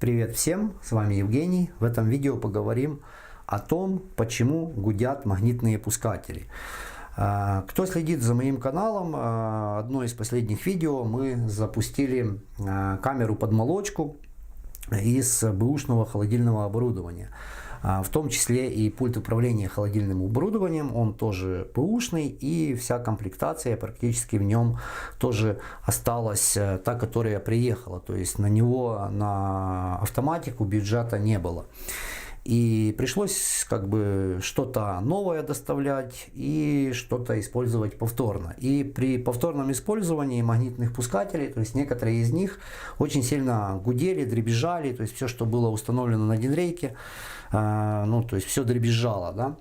Привет всем, с вами Евгений. В этом видео поговорим о том, почему гудят магнитные пускатели. Кто следит за моим каналом, одно из последних видео мы запустили камеру под молочку из бэушного холодильного оборудования. В том числе и пульт управления холодильным оборудованием, он тоже бэушный, и вся комплектация практически в нем тоже осталась та, которая приехала. То есть на него, на автоматику бюджета не было. И пришлось как бы что-то новое доставлять и что-то использовать повторно. И при повторном использовании магнитных пускателей, то есть некоторые из них очень сильно гудели, дребезжали, то есть все, что было установлено на динрейке, то есть все дребезжало, да.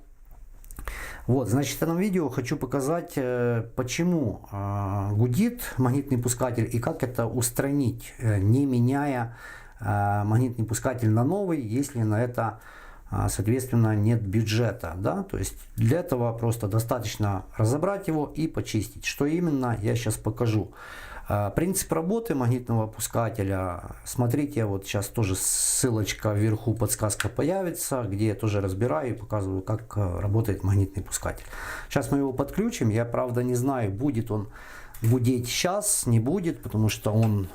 Вот, значит, в этом видео хочу показать, почему гудит магнитный пускатель и как это устранить, не меняя магнитный пускатель на новый, если на это, соответственно, нет бюджета, да. То есть для этого просто достаточно разобрать его и почистить. Что именно, я сейчас покажу. Принцип работы магнитного пускателя, смотрите, вот сейчас тоже ссылочка вверху, подсказка появится, где я тоже разбираю и показываю, как работает магнитный пускатель. Сейчас мы его подключим, я правда не знаю, будет он гудеть сейчас, не будет, потому что он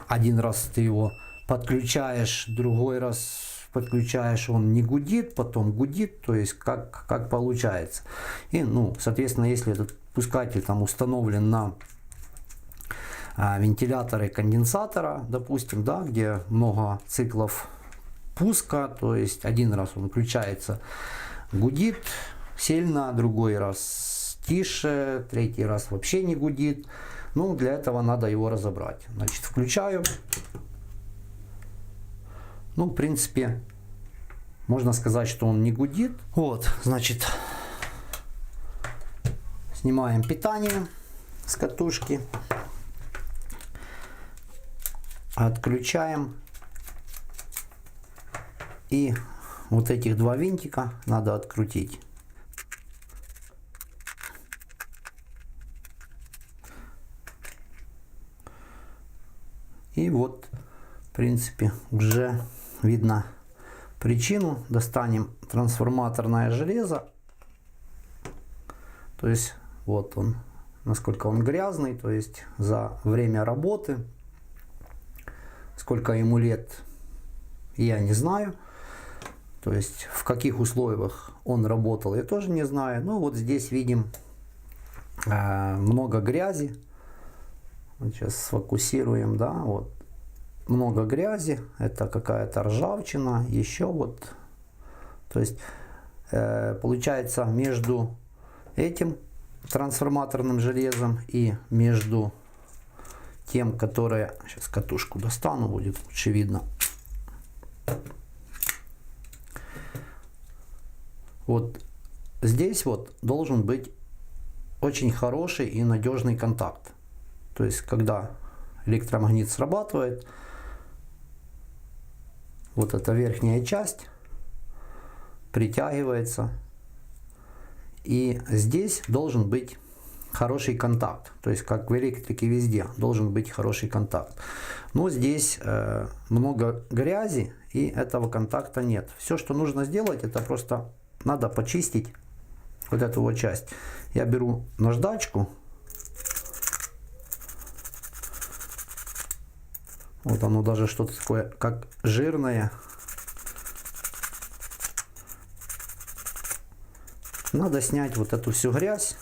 один раз ты его подключаешь, другой раз подключаешь, он не гудит, потом гудит, то есть как получается. И, соответственно, если этот пускатель там установлен на вентиляторы конденсатора, допустим, да, где много циклов пуска, то есть один раз он включается, гудит сильно, другой раз тише, третий раз вообще не гудит. Для этого надо его разобрать. Значит, включаю. В принципе, можно сказать, что он не гудит. Вот, значит, снимаем питание с катушки. Отключаем. И вот этих два винтика надо открутить. И вот, в принципе, уже видно причину. Достанем трансформаторное железо. То есть вот он, насколько он грязный. То есть за время работы, сколько ему лет, я не знаю. То есть в каких условиях он работал, я тоже не знаю. Вот здесь видим много грязи. Вот сейчас сфокусируем, да, вот. Много грязи, это какая-то ржавчина, еще вот. То есть получается между этим трансформаторным железом и между тем, которое, сейчас катушку достану, будет лучше видно. Вот здесь вот должен быть очень хороший и надежный контакт. То есть когда электромагнит срабатывает, вот эта верхняя часть притягивается, и здесь должен быть хороший контакт. То есть как в электрике везде должен быть хороший контакт. Но здесь много грязи, и этого контакта нет. Все, что нужно сделать, это просто надо почистить вот эту вот часть. Я беру наждачку. Вот оно даже что-то такое, как жирное. Надо снять вот эту всю грязь.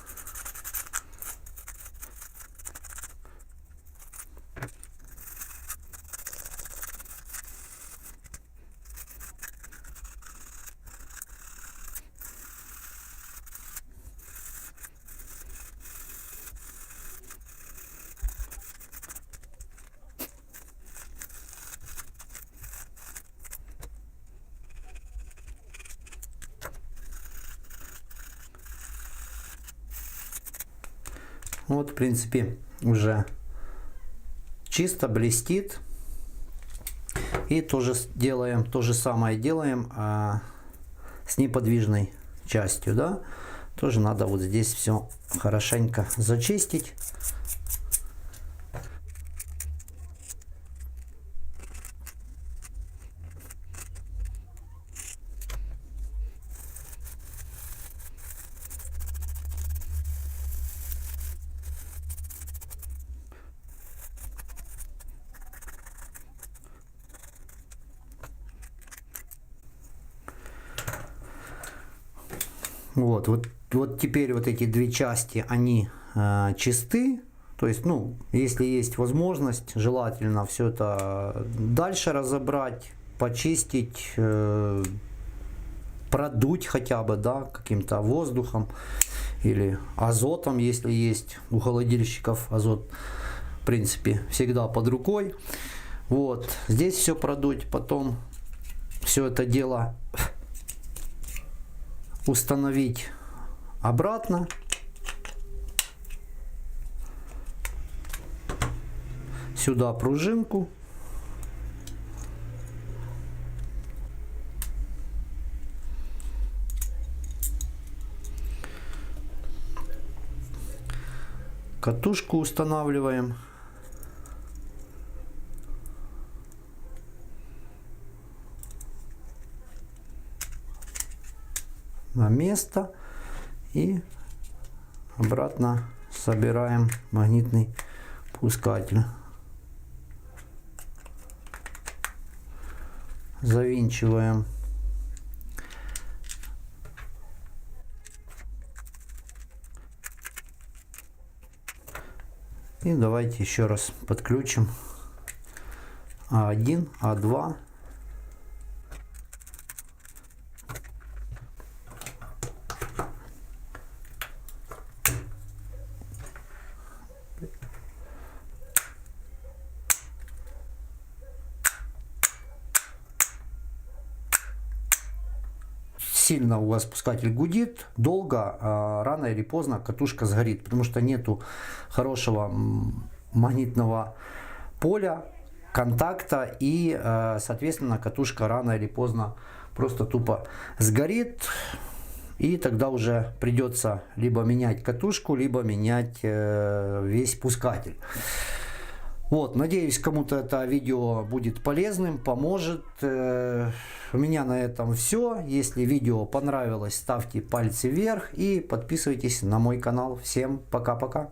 Вот, в принципе, уже чисто блестит. И тоже делаем, то же самое делаем с неподвижной частью, да. Тоже надо вот здесь все хорошенько зачистить. Вот теперь вот эти две части, они чисты. То есть, ну, если есть возможность, желательно все это дальше разобрать, почистить, продуть хотя бы, да, каким-то воздухом или азотом, если есть у холодильщиков азот, в принципе, всегда под рукой. Вот, здесь все продуть, потом все это дело установить обратно. Сюда пружинку. Катушку устанавливаем. На место. И обратно собираем магнитный пускатель. Завинчиваем. И давайте еще раз подключим А1, А2. Сильно у вас пускатель гудит, долго, рано или поздно катушка сгорит, потому что нету хорошего магнитного поля, контакта, и, соответственно, катушка рано или поздно просто тупо сгорит, и тогда уже придется либо менять катушку, либо менять весь пускатель. Вот, надеюсь, кому-то это видео будет полезным, поможет. У меня на этом все. Если видео понравилось, ставьте пальцы вверх и подписывайтесь на мой канал. Всем пока-пока.